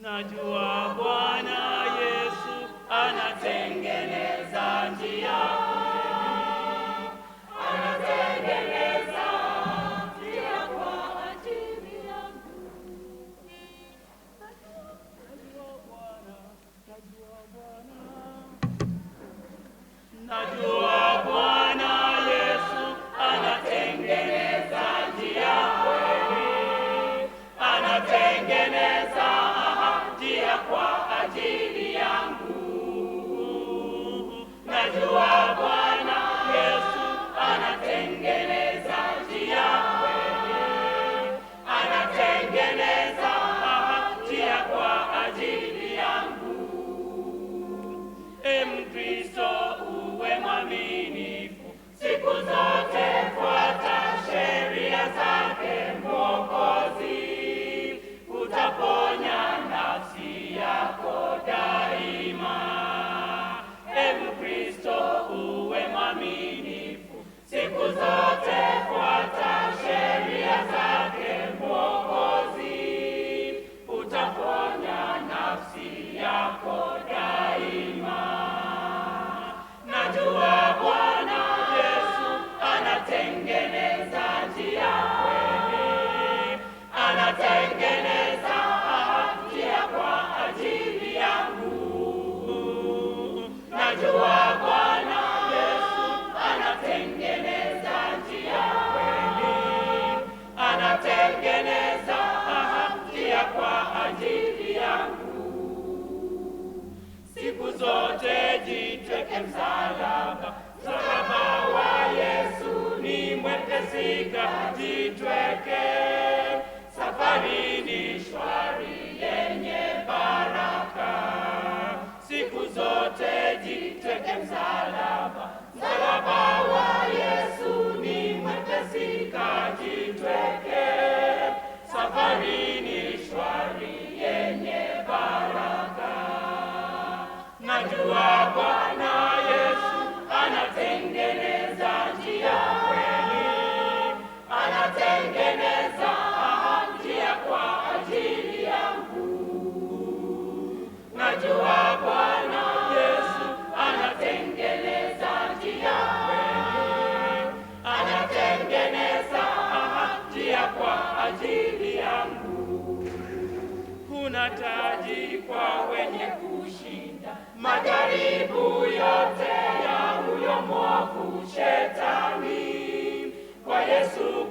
Najua Bwana Yesu anatengeneza njia kweli, anatengeneza njia kwa ajili yangu. Najua Bwana Yesu anatengeneza njia kweli, anatengeneza njia kwa ajili yangu. Najua Bwana Yesu anatengeneza njia kweli, anatengeneza njia kwa ajili yangu. Mkristo uwe mwaminifu siku zote, fuata sheria zake Mwokozi, utaponya nafsi yako daima. Mkristo uwe mwaminifu siku zote, fuata sheria zake Mwokozi, utaponya nafsi yako daima. Najua Bwana Yesu anatengeneza njia kweli, anatengeneza njia kwa ajili yangu. Najua Bwana Yesu anatengeneza njia kweli, anatengeneza njia kwa ajili yangu. Siku zote jitweke msalaba, msalaba wa Yesu ni mwepesi, jitweke. Safari ni shwari yenye baraka. Siku zote jitweke msalaba, msalaba wa Yesu ni mwepesi, jitweke. Safari ni shwari yenye baraka. Najua Bwana Yesu anatengeneza njia kweli, anatengeneza njia kwa ajili yangu. Najua Bwana Yesu anatengeneza njia kweli, anatengeneza njia kwa ajili yangu. Kuna taji kwa wenye kushinda majaribu yote ya huyo mwovu Shetani, kwa Yesu